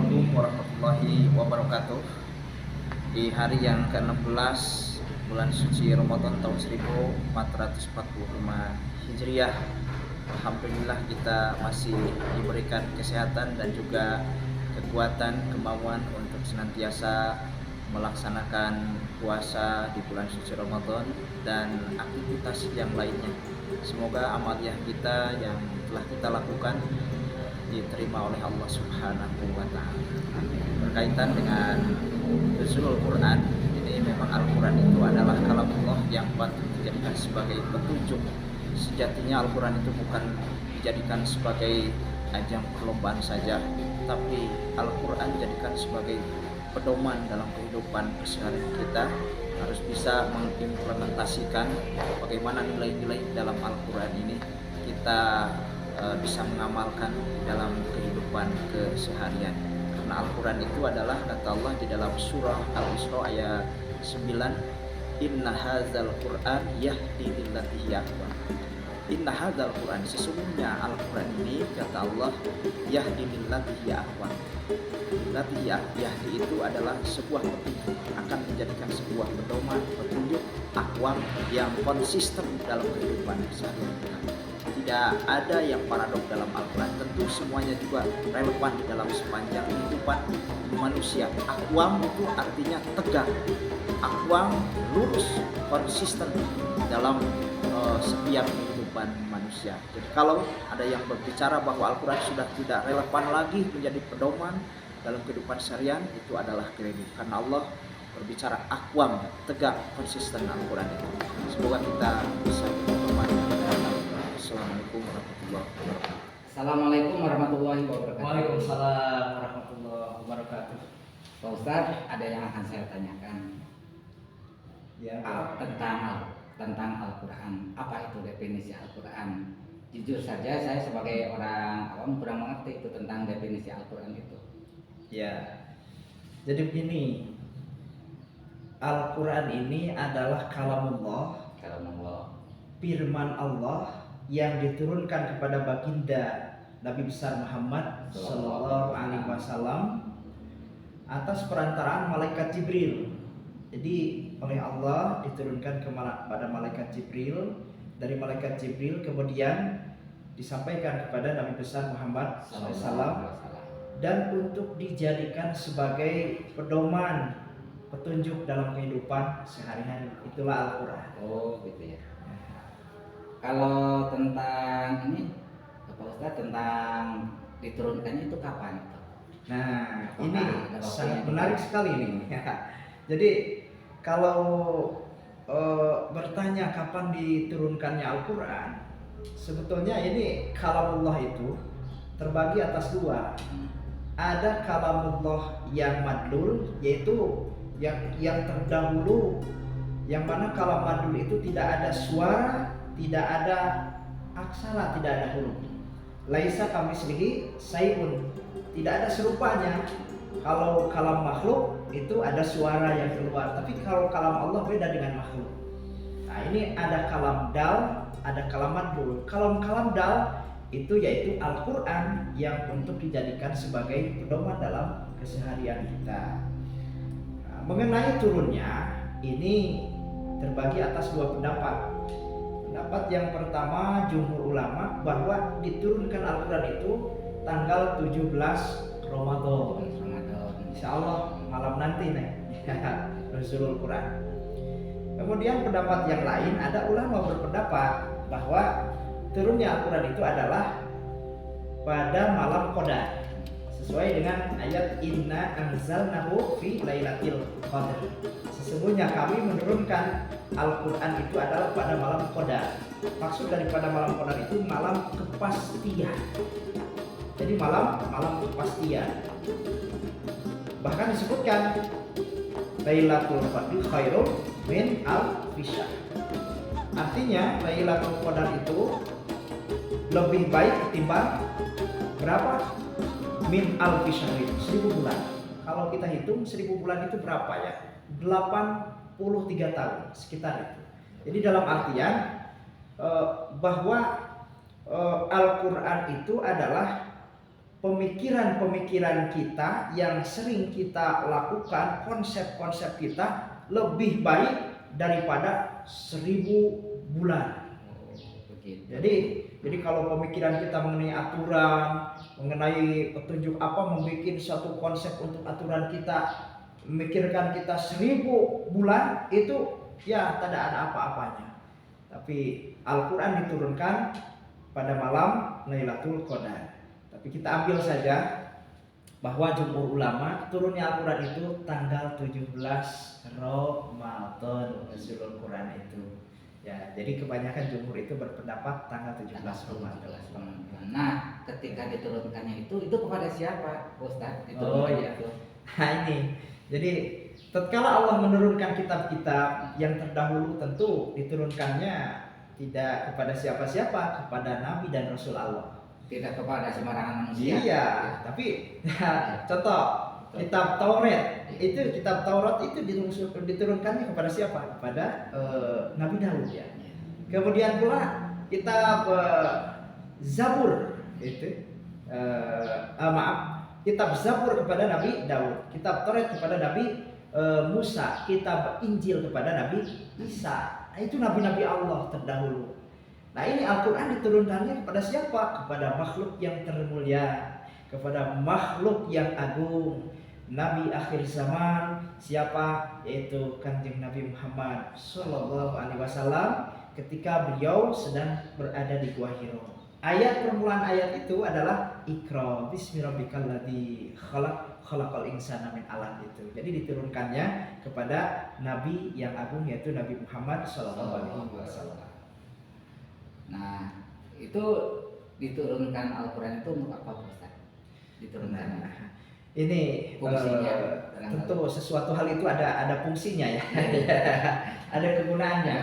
Assalamualaikum warahmatullahi wabarakatuh. Di hari yang ke-16 bulan suci Ramadan tahun 1445 Hijriah, alhamdulillah kita masih diberikan kesehatan dan juga kekuatan, kemauan untuk senantiasa melaksanakan puasa di bulan suci Ramadan dan aktivitas yang lainnya. Semoga amaliyah kita yang telah kita lakukan diterima oleh Allah Subhanahu wa taala. Berkaitan dengan nuzulul Quran, ini memang Al-Quran itu adalah kalamullah yang patut dijadikan sebagai petunjuk. Sejatinya Al-Quran itu bukan dijadikan sebagai ajang perlombaan saja, tapi Al-Quran dijadikan sebagai pedoman dalam kehidupan keseharian kita. Harus bisa mengimplementasikan bagaimana nilai-nilai dalam Al-Quran ini kita bisa mengamalkan dalam kehidupan keseharian. Karena Al-Quran itu adalah kata Allah di dalam surah Al-Isra ayat 9, Inna hadzal Qur'an yahdi lillati hiya aqwam. Inna hadzal Qur'an, sesungguhnya Al-Quran ini kata Allah yahdi lillati hiya aqwam. Lillati yahdi itu adalah sebuah petunjuk, akan menjadikan sebuah pedoman, petunjuk aqwam yang konsisten dalam kehidupan keseharian kita. Tidak ada yang paradok dalam Al-Quran. Tentu semuanya juga relevan di dalam sepanjang kehidupan manusia. Aqwam itu artinya tegak, aqwam lurus, konsisten dalam setiap kehidupan manusia. Jadi kalau ada yang berbicara bahwa Al-Quran sudah tidak relevan lagi menjadi pedoman dalam kehidupan seharian, itu adalah keliru. Karena Allah berbicara aqwam, tegak, konsisten Al-Quran itu. Semoga kita bisa bermanfaat. Assalamualaikum warahmatullahi wabarakatuh. Assalamualaikum warahmatullahi wabarakatuh. Waalaikumsalam warahmatullahi wabarakatuh. Pak Ustadz, ada yang akan saya tanyakan tentang Al-Quran. Apa itu definisi Al-Quran? Jujur saja saya sebagai orang awam kurang mengerti itu tentang definisi Al-Quran itu. Ya, jadi begini, Al-Quran ini adalah kalamullah, firman Allah yang diturunkan kepada baginda Nabi besar Muhammad Sallallahu Alaihi Wasallam atas perantaraan malaikat Jibril. Jadi oleh Allah diturunkan kepada malaikat Jibril, dari malaikat Jibril kemudian disampaikan kepada Nabi besar Muhammad SAW, dan untuk dijadikan sebagai pedoman, petunjuk dalam kehidupan sehari-hari. Itulah Al-Quran. Oh gitu ya. Kalau tentang ini, Pak Ustadz, tentang diturunkannya itu kapan itu? Nah, ini sangat menarik sekali ini. Jadi kalau bertanya kapan diturunkannya Al-Quran, sebetulnya ini kalamullah itu terbagi atas dua. Ada kalamullah yang madlul, yaitu yang terdahulu, yang mana kalam madlul itu tidak ada suara, tidak ada aksara, tidak ada huruf. Laisa kamitslihi syai'un, tidak ada serupanya. Kalau kalam makhluk itu ada suara yang keluar, tapi kalau kalam Allah beda dengan makhluk. Nah, ini ada kalam dal, ada kalam madlul. Kalam dal itu yaitu Al-Quran yang untuk dijadikan sebagai pedoman dalam keseharian kita. Nah, mengenai turunnya ini terbagi atas dua pendapat. Pendapat yang pertama jumhur ulama bahwa diturunkan Al-Quran itu tanggal 17 Ramadan. Insya Allah malam nanti nih nuzulul Quran. Kemudian pendapat yang lain, ada ulama berpendapat bahwa turunnya Al-Quran itu adalah pada malam Qadar, sesuai dengan ayat Inna anzalnahu fi lailatul qadar. Sesungguhnya kami menurunkan Al-Quran itu adalah pada malam Qadar. Maksud daripada malam Qadar itu malam kepastian. Jadi malam kepastian. Bahkan disebutkan Lailatul Qadri khairun min alfi syahr. Artinya Lailatul Qadar itu lebih baik ketimbang berapa? Min alfi syahr, 1000 bulan. Kalau kita hitung 1000 bulan itu berapa ya? 83 tahun sekitar itu. Jadi dalam artian bahwa Al-Quran itu adalah pemikiran-pemikiran kita yang sering kita lakukan, konsep-konsep kita lebih baik daripada 1000 bulan. Begitu. Jadi kalau pemikiran kita mengenai aturan, mengenai petunjuk apa, membuat satu konsep untuk aturan kita, memikirkan kita 1000 bulan, itu ya tidak ada apa-apanya. Tapi Al-Quran diturunkan pada malam Lailatul Qadar. Tapi kita ambil saja bahwa jumhur ulama turunnya Al-Quran itu tanggal 17 Ramadan, nuzulul Quran itu. Ya, jadi kebanyakan jumhur itu berpendapat tanggal 17 Ramadan. Nah, ketika diturunkannya itu kepada siapa, Ustaz? Oh iya. Nah ini, jadi tatkala Allah menurunkan kitab-kitab yang terdahulu, tentu diturunkannya tidak kepada siapa-siapa, kepada Nabi dan Rasul Allah. Tidak kepada sembarangan manusia. Iya, tapi contoh kitab Taurat itu diturunkannya kepada siapa? Kepada Nabi Daud ya. Kemudian pula kitab Zabur itu kitab Zabur kepada Nabi Daud, kitab Taurat kepada Nabi Musa, kitab Injil kepada Nabi Isa. Nah, itu nabi-nabi Allah terdahulu. Nah, ini Al-Quran diturunkannya kepada siapa? Kepada makhluk yang termulia, kepada makhluk yang agung, Nabi akhir zaman. Siapa? Yaitu Kanjeng Nabi Muhammad Sallallahu Alaihi Wasallam ketika beliau sedang berada di Gua Hiro. Ayat permulaan ayat itu adalah Iqra bismillahirrahmanirrahim khalaqal insana min alaq itu. Jadi diturunkannya kepada nabi yang agung yaitu Nabi Muhammad sallallahu alaihi wasallam. Nah, itu diturunkan Al-Qur'an itu untuk apa, Ustaz? Diturunkan. Ini fungsinya tentu sesuatu hal itu ada fungsinya ya. Ada kegunaannya.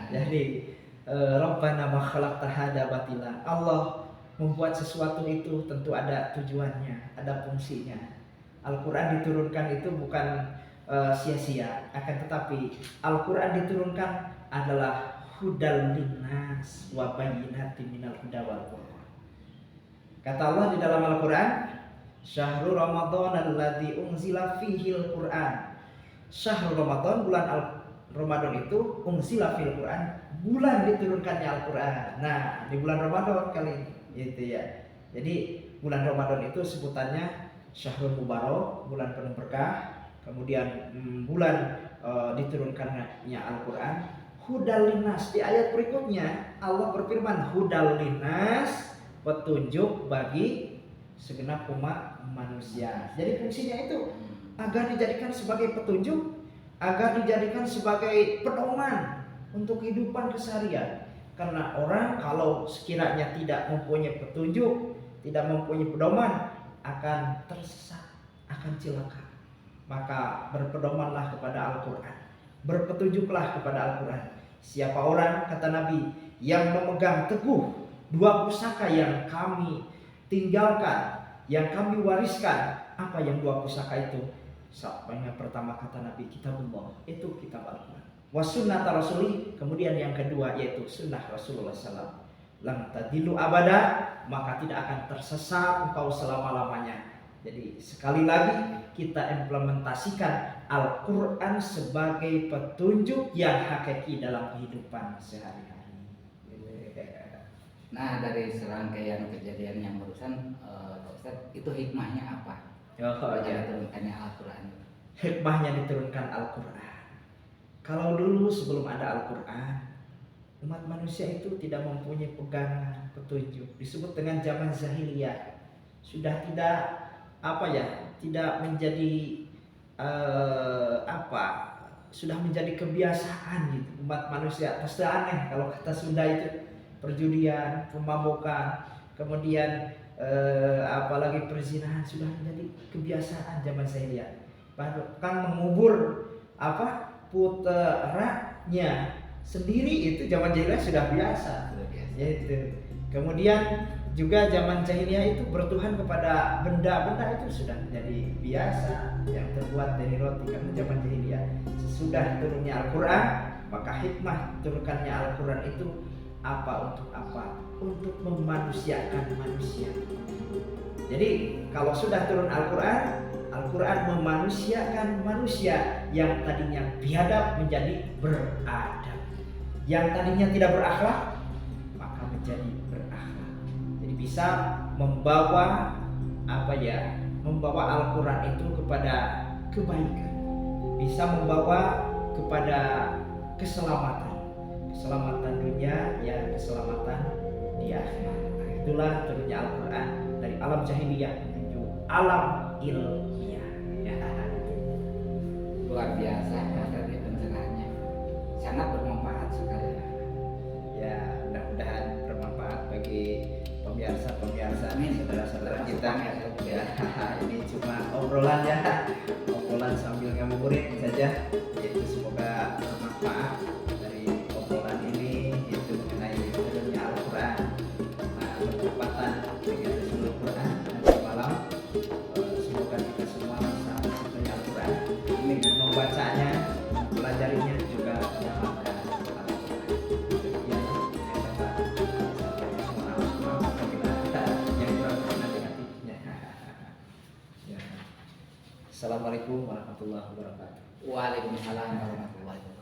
Jadi Rabbana ma khalaqta hadza batila. Allah membuat sesuatu itu tentu ada tujuannya, ada fungsinya. Al-Quran diturunkan itu bukan sia-sia, akan tetapi Al-Quran diturunkan adalah hudal linnas wa bayyinatin minal huda wal furqan. Kata Allah di dalam Al-Quran, Syahrul Ramadan alladzi unzila fihil Quran. Syahrul Ramadan, bulan Ramadan itu unzila fil Quran, bulan diturunkannya Al-Quran. Nah, di bulan Ramadan kali ini gitu ya. Jadi bulan Ramadan itu sebutannya Syahrul Mubarak, bulan penuh berkah. Kemudian bulan diturunkannya Al-Quran. Hudal linnas, di ayat berikutnya Allah berfirman hudal linnas, petunjuk bagi segenap umat manusia. Jadi fungsinya itu agar dijadikan sebagai petunjuk, agar dijadikan sebagai pedoman untuk kehidupan keseharian. Karena orang kalau sekiranya tidak mempunyai petunjuk, tidak mempunyai pedoman, akan tersesat, akan celaka. Maka berpedomanlah kepada Al-Quran, berpetunjuklah kepada Al-Quran. Siapa orang, kata Nabi, yang memegang teguh dua pusaka yang kami tinggalkan, yang kami wariskan. Apa yang dua pusaka itu? Yang pertama kata Nabi, kitabullah, itu kitab Al-Quran. Wasunnata rasuli, kemudian yang kedua yaitu sunnah Rasulullah SAW. Lam tadilu abada, maka tidak akan tersesat engkau selama-lamanya. Jadi sekali lagi kita implementasikan Al-Quran sebagai petunjuk yang hakiki dalam kehidupan sehari-hari. Nah, dari serangkaian kejadian yang barusan, Ustaz, itu hikmahnya apa? Diturunkannya Al-Quran. Hikmahnya diturunkan Al-Quran. Kalau dulu sebelum ada Al-Quran, umat manusia itu tidak mempunyai pegangan petunjuk, disebut dengan zaman jahiliyah. Sudah tidak tidak menjadi sudah menjadi kebiasaan gitu. Umat manusia pasti aneh kalau kata Sunda itu perjudian, pemabukan, kemudian apalagi perzinahan sudah menjadi kebiasaan zaman jahiliyah. Bahkan mengubur puteranya sendiri itu zaman jahiliyah sudah biasa. Yaitu. Kemudian juga zaman jahiliyah itu bertuhan kepada benda-benda itu sudah menjadi biasa, yang terbuat dari roti. Karena zaman jahiliyah sudah turunnya Al-Quran, maka hikmah turunkannya Al-Quran itu apa? Untuk apa? Untuk memanusiakan manusia. Jadi kalau sudah turun Al-Quran, Al-Quran memanusiakan manusia yang tadinya biadab menjadi beradab, yang tadinya tidak berakhlak maka menjadi berakhlak. Jadi bisa membawa membawa Al-Quran itu kepada kebaikan, bisa membawa kepada keselamatan dunia, ya keselamatan di akhirat. Itulah turunnya Al-Quran dari alam jahiliyah menuju alam ilmiah. Ya. Luar biasa dari pencerahannya, sangat bermanfaat sekali. Ya, mudah-mudahan bermanfaat bagi pemirsa saudara-saudara kita. Ya, ini cuma obrolan sambil ngabuburit saja. Itu semoga bermanfaat dari obrolan ini, itu mengenai turunnya Al-Quran. Nah, bertepatan dengan Rasulul Quran nanti malam. Semoga kita semua bisa mencintai Al-Quran dengan membacanya, mempelajarinya, juga mengamalkan Al-Quran. Demikian yang dapat saya sampaikan. Apabila ada yang kurang berkenan di hatinya. Ya. Assalamualaikum warahmatullahi wabarakatuh. Waalaikumsalam warahmatullahi wabarakatuh.